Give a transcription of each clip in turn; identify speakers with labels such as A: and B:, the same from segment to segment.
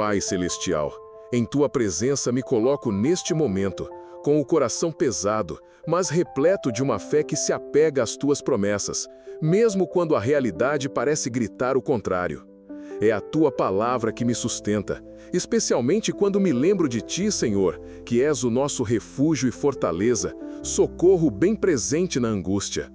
A: Pai Celestial, em Tua presença me coloco neste momento, com o coração pesado, mas repleto de uma fé que se apega às Tuas promessas, mesmo quando a realidade parece gritar o contrário. É a Tua palavra que me sustenta, especialmente quando me lembro de Ti, Senhor, que és o nosso refúgio e fortaleza, socorro bem presente na angústia.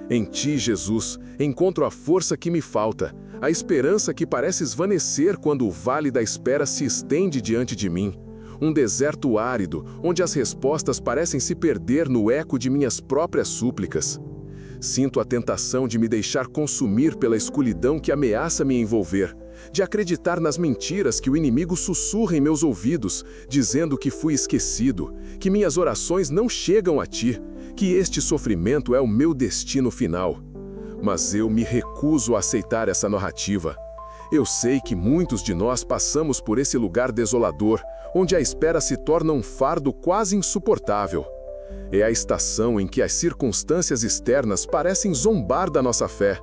A: Em Ti, Jesus, encontro a força que me falta, a esperança que parece esvanecer quando o vale da espera se estende diante de mim. Um deserto árido, onde as respostas parecem se perder no eco de minhas próprias súplicas. Sinto a tentação de me deixar consumir pela escuridão que ameaça me envolver, de acreditar nas mentiras que o inimigo sussurra em meus ouvidos, dizendo que fui esquecido, que minhas orações não chegam a Ti, que este sofrimento é o meu destino final. Mas eu me recuso a aceitar essa narrativa. Eu sei que muitos de nós passamos por esse lugar desolador, onde a espera se torna um fardo quase insuportável. É a estação em que as circunstâncias externas parecem zombar da nossa fé.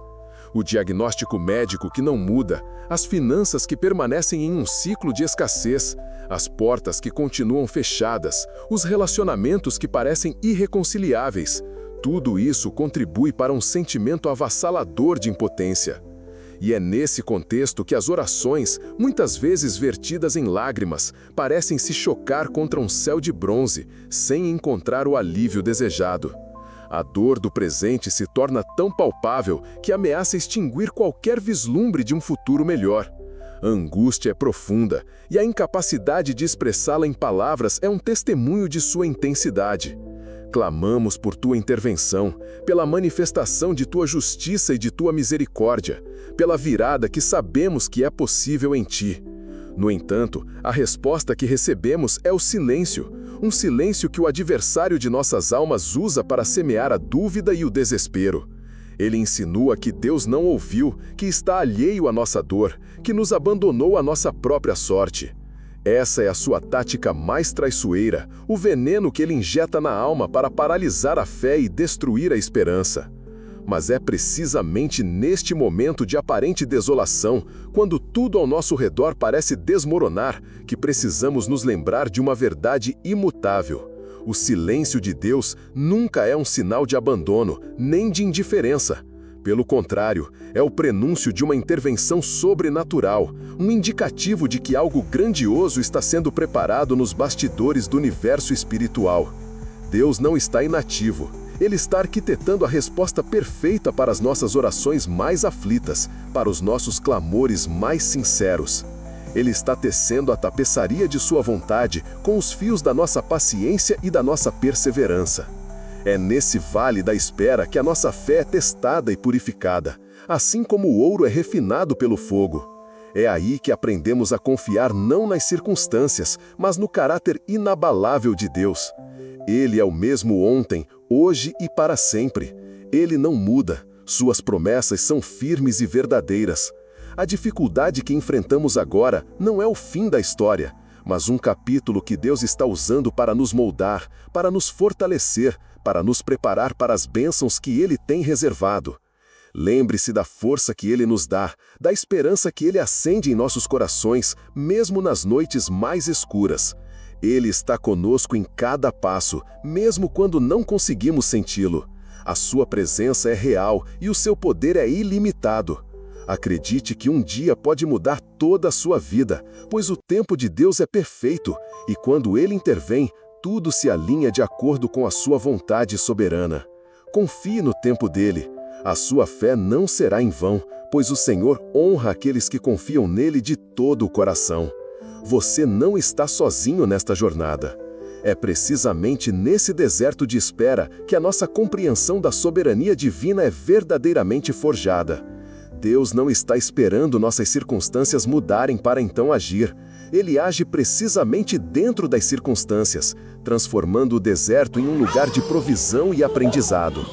A: O diagnóstico médico que não muda, as finanças que permanecem em um ciclo de escassez, as portas que continuam fechadas, os relacionamentos que parecem irreconciliáveis. Tudo isso contribui para um sentimento avassalador de impotência. E é nesse contexto que as orações, muitas vezes vertidas em lágrimas, parecem se chocar contra um céu de bronze, sem encontrar o alívio desejado. A dor do presente se torna tão palpável que ameaça extinguir qualquer vislumbre de um futuro melhor. A angústia é profunda, e a incapacidade de expressá-la em palavras é um testemunho de sua intensidade. Clamamos por Tua intervenção, pela manifestação de Tua justiça e de Tua misericórdia, pela virada que sabemos que é possível em Ti. No entanto, a resposta que recebemos é o silêncio, um silêncio que o adversário de nossas almas usa para semear a dúvida e o desespero. Ele insinua que Deus não ouviu, que está alheio à nossa dor, que nos abandonou à nossa própria sorte. Essa é a sua tática mais traiçoeira, o veneno que ele injeta na alma para paralisar a fé e destruir a esperança. Mas é precisamente neste momento de aparente desolação, quando tudo ao nosso redor parece desmoronar, que precisamos nos lembrar de uma verdade imutável. O silêncio de Deus nunca é um sinal de abandono, nem de indiferença. Pelo contrário, é o prenúncio de uma intervenção sobrenatural, um indicativo de que algo grandioso está sendo preparado nos bastidores do universo espiritual. Deus não está inativo. Ele está arquitetando a resposta perfeita para as nossas orações mais aflitas, para os nossos clamores mais sinceros. Ele está tecendo a tapeçaria de sua vontade com os fios da nossa paciência e da nossa perseverança. É nesse vale da espera que a nossa fé é testada e purificada, assim como o ouro é refinado pelo fogo. É aí que aprendemos a confiar não nas circunstâncias, mas no caráter inabalável de Deus. Ele é o mesmo ontem, hoje e para sempre. Ele não muda. Suas promessas são firmes e verdadeiras. A dificuldade que enfrentamos agora não é o fim da história, mas um capítulo que Deus está usando para nos moldar, para nos fortalecer, para nos preparar para as bênçãos que Ele tem reservado. Lembre-se da força que Ele nos dá, da esperança que Ele acende em nossos corações, mesmo nas noites mais escuras. Ele está conosco em cada passo, mesmo quando não conseguimos senti-lo. A sua presença é real e o seu poder é ilimitado. Acredite que um dia pode mudar toda a sua vida, pois o tempo de Deus é perfeito, e quando Ele intervém, tudo se alinha de acordo com a sua vontade soberana. Confie no tempo dele. A sua fé não será em vão, pois o Senhor honra aqueles que confiam nele de todo o coração. Você não está sozinho nesta jornada. É precisamente nesse deserto de espera que a nossa compreensão da soberania divina é verdadeiramente forjada. Deus não está esperando nossas circunstâncias mudarem para então agir. Ele age precisamente dentro das circunstâncias, transformando o deserto em um lugar de provisão e aprendizado.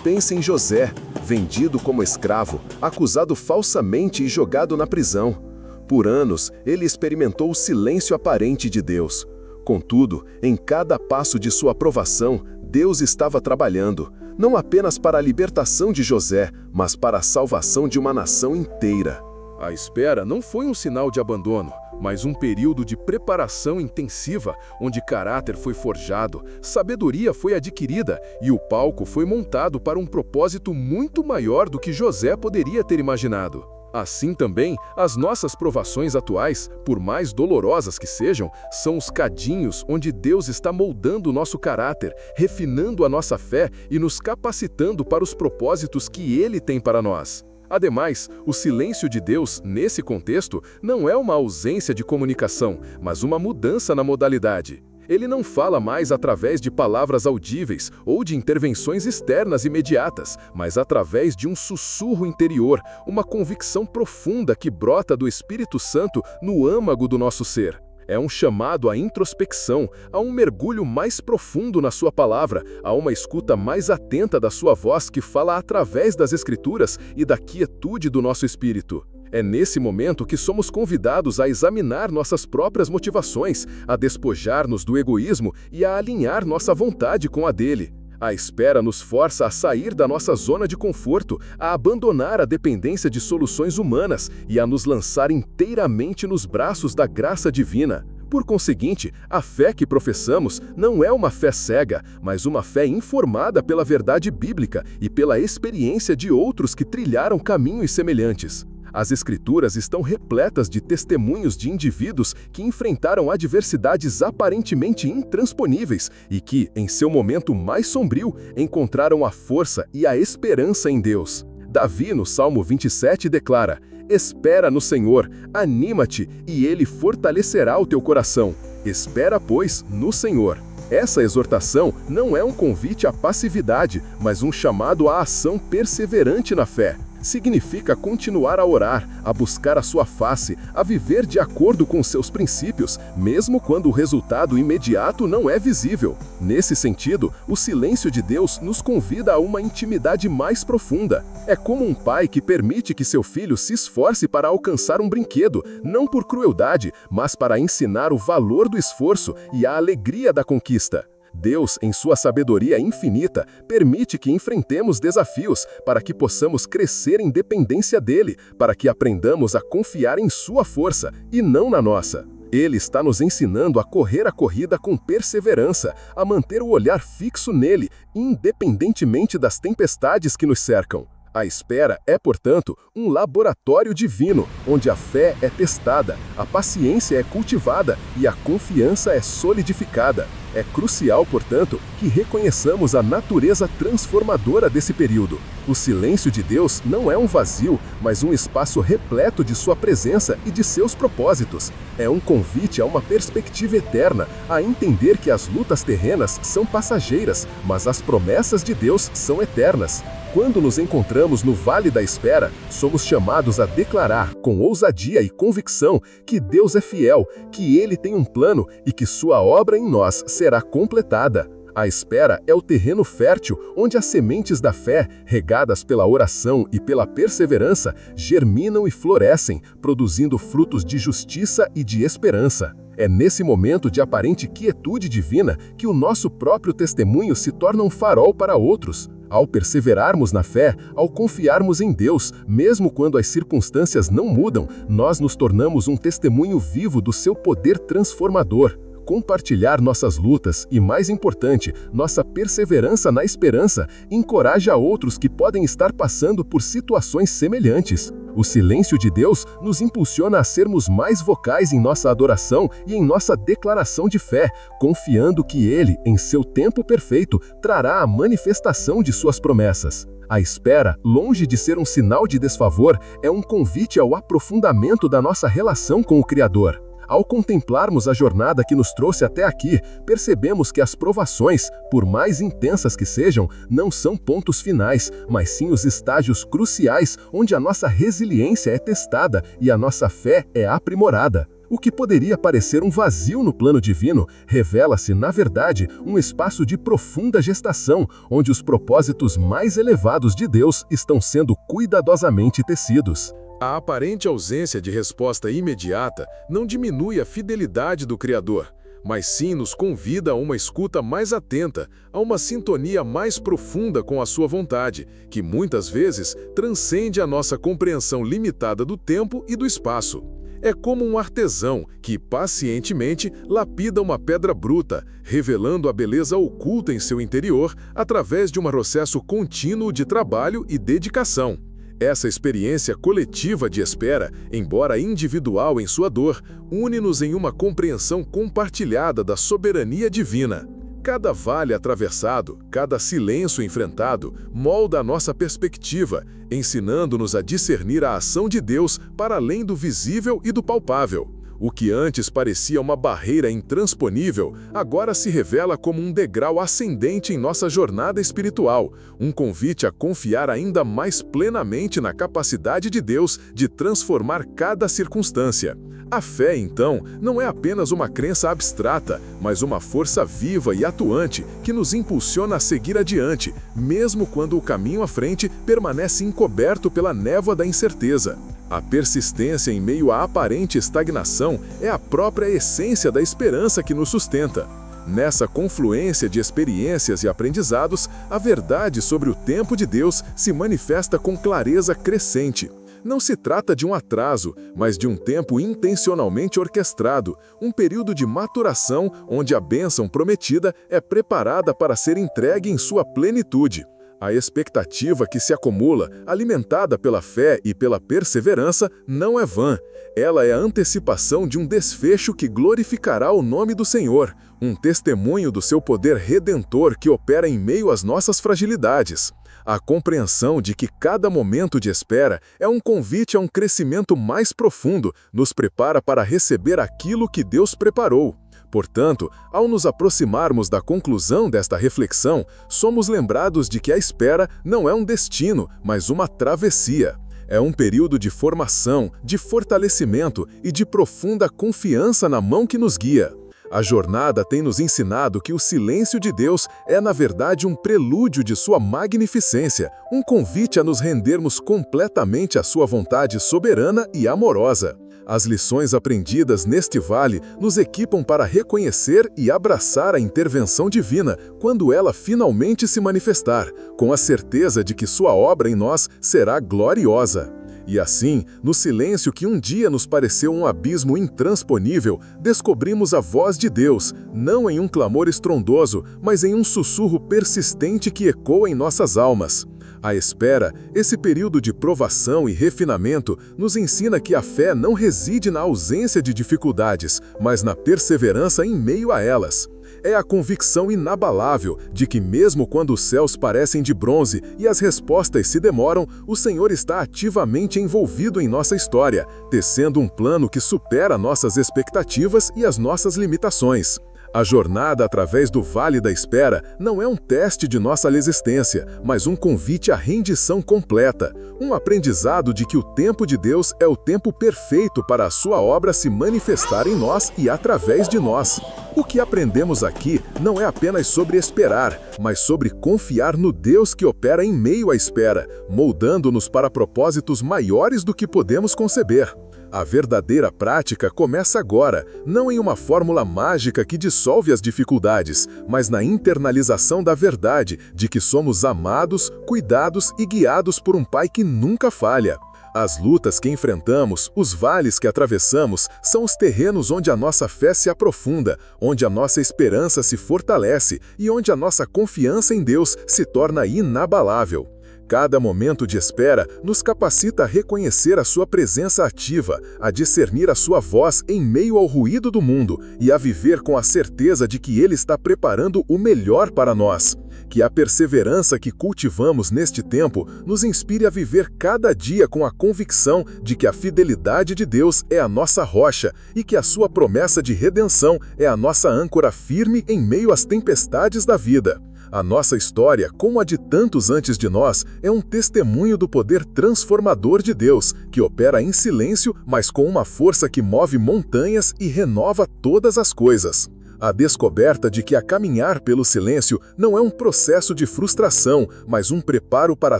A: Pense em José, vendido como escravo, acusado falsamente e jogado na prisão. Por anos, ele experimentou o silêncio aparente de Deus. Contudo, em cada passo de sua aprovação, Deus estava trabalhando, não apenas para a libertação de José, mas para a salvação de uma nação inteira. A espera não foi um sinal de abandono, mas um período de preparação intensiva, onde caráter foi forjado, sabedoria foi adquirida e o palco foi montado para um propósito muito maior do que José poderia ter imaginado. Assim também, as nossas provações atuais, por mais dolorosas que sejam, são os cadinhos onde Deus está moldando o nosso caráter, refinando a nossa fé e nos capacitando para os propósitos que Ele tem para nós. Ademais, o silêncio de Deus, nesse contexto, não é uma ausência de comunicação, mas uma mudança na modalidade. Ele não fala mais através de palavras audíveis ou de intervenções externas imediatas, mas através de um sussurro interior, uma convicção profunda que brota do Espírito Santo no âmago do nosso ser. É um chamado à introspecção, a um mergulho mais profundo na sua palavra, a uma escuta mais atenta da sua voz que fala através das Escrituras e da quietude do nosso espírito. É nesse momento que somos convidados a examinar nossas próprias motivações, a despojar-nos do egoísmo e a alinhar nossa vontade com a dele. A espera nos força a sair da nossa zona de conforto, a abandonar a dependência de soluções humanas e a nos lançar inteiramente nos braços da graça divina. Por conseguinte, a fé que professamos não é uma fé cega, mas uma fé informada pela verdade bíblica e pela experiência de outros que trilharam caminhos semelhantes. As Escrituras estão repletas de testemunhos de indivíduos que enfrentaram adversidades aparentemente intransponíveis e que, em seu momento mais sombrio, encontraram a força e a esperança em Deus. Davi, no Salmo 27, declara: "Espera no Senhor, anima-te, e Ele fortalecerá o teu coração. Espera, pois, no Senhor." Essa exortação não é um convite à passividade, mas um chamado à ação perseverante na fé. Significa continuar a orar, a buscar a sua face, a viver de acordo com seus princípios, mesmo quando o resultado imediato não é visível. Nesse sentido, o silêncio de Deus nos convida a uma intimidade mais profunda. É como um pai que permite que seu filho se esforce para alcançar um brinquedo, não por crueldade, mas para ensinar o valor do esforço e a alegria da conquista. Deus, em sua sabedoria infinita, permite que enfrentemos desafios para que possamos crescer em dependência dele, para que aprendamos a confiar em sua força e não na nossa. Ele está nos ensinando a correr a corrida com perseverança, a manter o olhar fixo nele, independentemente das tempestades que nos cercam. A espera é, portanto, um laboratório divino, onde a fé é testada, a paciência é cultivada e a confiança é solidificada. É crucial, portanto, que reconheçamos a natureza transformadora desse período. O silêncio de Deus não é um vazio, mas um espaço repleto de sua presença e de seus propósitos. É um convite a uma perspectiva eterna, a entender que as lutas terrenas são passageiras, mas as promessas de Deus são eternas. Quando nos encontramos no Vale da Espera, somos chamados a declarar, com ousadia e convicção, que Deus é fiel, que Ele tem um plano e que sua obra em nós será completada. A espera é o terreno fértil onde as sementes da fé, regadas pela oração e pela perseverança, germinam e florescem, produzindo frutos de justiça e de esperança. É nesse momento de aparente quietude divina que o nosso próprio testemunho se torna um farol para outros. Ao perseverarmos na fé, ao confiarmos em Deus, mesmo quando as circunstâncias não mudam, nós nos tornamos um testemunho vivo do seu poder transformador. Compartilhar nossas lutas e, mais importante, nossa perseverança na esperança encoraja outros que podem estar passando por situações semelhantes. O silêncio de Deus nos impulsiona a sermos mais vocais em nossa adoração e em nossa declaração de fé, confiando que Ele, em seu tempo perfeito, trará a manifestação de suas promessas. A espera, longe de ser um sinal de desfavor, é um convite ao aprofundamento da nossa relação com o Criador. Ao contemplarmos a jornada que nos trouxe até aqui, percebemos que as provações, por mais intensas que sejam, não são pontos finais, mas sim os estágios cruciais onde a nossa resiliência é testada e a nossa fé é aprimorada. O que poderia parecer um vazio no plano divino, revela-se, na verdade, um espaço de profunda gestação, onde os propósitos mais elevados de Deus estão sendo cuidadosamente tecidos.
B: A aparente ausência de resposta imediata não diminui a fidelidade do Criador, mas sim nos convida a uma escuta mais atenta, a uma sintonia mais profunda com a sua vontade, que muitas vezes transcende a nossa compreensão limitada do tempo e do espaço. É como um artesão que pacientemente lapida uma pedra bruta, revelando a beleza oculta em seu interior através de um processo contínuo de trabalho e dedicação. Essa experiência coletiva de espera, embora individual em sua dor, une-nos em uma compreensão compartilhada da soberania divina. Cada vale atravessado, cada silêncio enfrentado, molda a nossa perspectiva, ensinando-nos a discernir a ação de Deus para além do visível e do palpável. O que antes parecia uma barreira intransponível, agora se revela como um degrau ascendente em nossa jornada espiritual, um convite a confiar ainda mais plenamente na capacidade de Deus de transformar cada circunstância. A fé, então, não é apenas uma crença abstrata, mas uma força viva e atuante que nos impulsiona a seguir adiante, mesmo quando o caminho à frente permanece encoberto pela névoa da incerteza. A persistência em meio à aparente estagnação é a própria essência da esperança que nos sustenta. Nessa confluência de experiências e aprendizados, a verdade sobre o tempo de Deus se manifesta com clareza crescente. Não se trata de um atraso, mas de um tempo intencionalmente orquestrado, um período de maturação onde a bênção prometida é preparada para ser entregue em sua plenitude. A expectativa que se acumula, alimentada pela fé e pela perseverança, não é vã. Ela é a antecipação de um desfecho que glorificará o nome do Senhor, um testemunho do seu poder redentor que opera em meio às nossas fragilidades. A compreensão de que cada momento de espera é um convite a um crescimento mais profundo nos prepara para receber aquilo que Deus preparou. Portanto, ao nos aproximarmos da conclusão desta reflexão, somos lembrados de que a espera não é um destino, mas uma travessia. É um período de formação, de fortalecimento e de profunda confiança na mão que nos guia. A jornada tem nos ensinado que o silêncio de Deus é, na verdade, um prelúdio de sua magnificência, um convite a nos rendermos completamente à sua vontade soberana e amorosa. As lições aprendidas neste vale nos equipam para reconhecer e abraçar a intervenção divina quando ela finalmente se manifestar, com a certeza de que sua obra em nós será gloriosa. E assim, no silêncio que um dia nos pareceu um abismo intransponível, descobrimos a voz de Deus, não em um clamor estrondoso, mas em um sussurro persistente que ecoa em nossas almas. A espera, esse período de provação e refinamento, nos ensina que a fé não reside na ausência de dificuldades, mas na perseverança em meio a elas. É a convicção inabalável de que mesmo quando os céus parecem de bronze e as respostas se demoram, o Senhor está ativamente envolvido em nossa história, tecendo um plano que supera nossas expectativas e as nossas limitações. A jornada através do Vale da Espera não é um teste de nossa resistência, mas um convite à rendição completa, um aprendizado de que o tempo de Deus é o tempo perfeito para a sua obra se manifestar em nós e através de nós. O que aprendemos aqui não é apenas sobre esperar, mas sobre confiar no Deus que opera em meio à espera, moldando-nos para propósitos maiores do que podemos conceber. A verdadeira prática começa agora, não em uma fórmula mágica que dissolve as dificuldades, mas na internalização da verdade de que somos amados, cuidados e guiados por um Pai que nunca falha. As lutas que enfrentamos, os vales que atravessamos, são os terrenos onde a nossa fé se aprofunda, onde a nossa esperança se fortalece e onde a nossa confiança em Deus se torna inabalável. Cada momento de espera nos capacita a reconhecer a sua presença ativa, a discernir a sua voz em meio ao ruído do mundo e a viver com a certeza de que Ele está preparando o melhor para nós. Que a perseverança que cultivamos neste tempo nos inspire a viver cada dia com a convicção de que a fidelidade de Deus é a nossa rocha e que a sua promessa de redenção é a nossa âncora firme em meio às tempestades da vida. A nossa história, como a de tantos antes de nós, é um testemunho do poder transformador de Deus, que opera em silêncio, mas com uma força que move montanhas e renova todas as coisas. A descoberta de que a caminhar pelo silêncio não é um processo de frustração, mas um preparo para a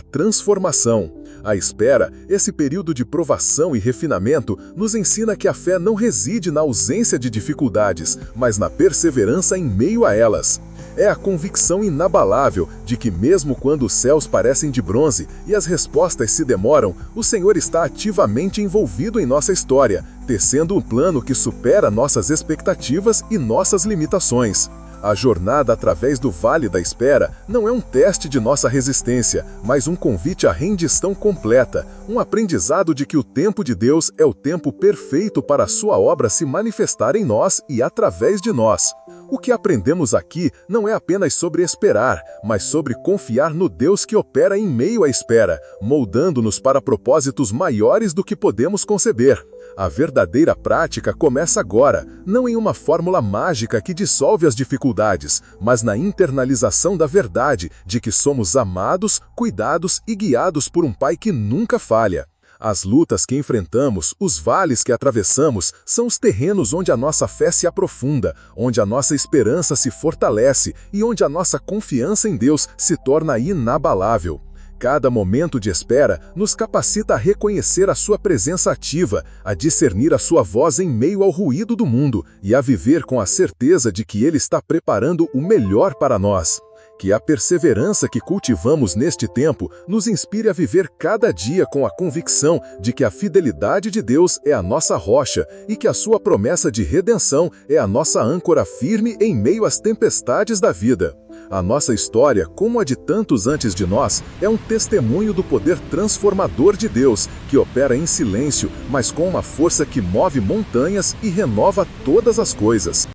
B: transformação. A espera, esse período de provação e refinamento, nos ensina que a fé não reside na ausência de dificuldades, mas na perseverança em meio a elas. É a convicção inabalável de que mesmo quando os céus parecem de bronze e as respostas se demoram, o Senhor está ativamente envolvido em nossa história, tecendo um plano que supera nossas expectativas e nossas limitações. A jornada através do Vale da Espera não é um teste de nossa resistência, mas um convite à rendição completa, um aprendizado de que o tempo de Deus é o tempo perfeito para a sua obra se manifestar em nós e através de nós. O que aprendemos aqui não é apenas sobre esperar, mas sobre confiar no Deus que opera em meio à espera, moldando-nos para propósitos maiores do que podemos conceber. A verdadeira prática começa agora, não em uma fórmula mágica que dissolve as dificuldades, mas na internalização da verdade de que somos amados, cuidados e guiados por um Pai que nunca falha. As lutas que enfrentamos, os vales que atravessamos, são os terrenos onde a nossa fé se aprofunda, onde a nossa esperança se fortalece e onde a nossa confiança em Deus se torna inabalável. Cada momento de espera nos capacita a reconhecer a sua presença ativa, a discernir a sua voz em meio ao ruído do mundo e a viver com a certeza de que Ele está preparando o melhor para nós. Que a perseverança que cultivamos neste tempo nos inspire a viver cada dia com a convicção de que a fidelidade de Deus é a nossa rocha e que a sua promessa de redenção é a nossa âncora firme em meio às tempestades da vida. A nossa história, como a de tantos antes de nós, é um testemunho do poder transformador de Deus, que opera em silêncio, mas com uma força que move montanhas e renova todas as coisas.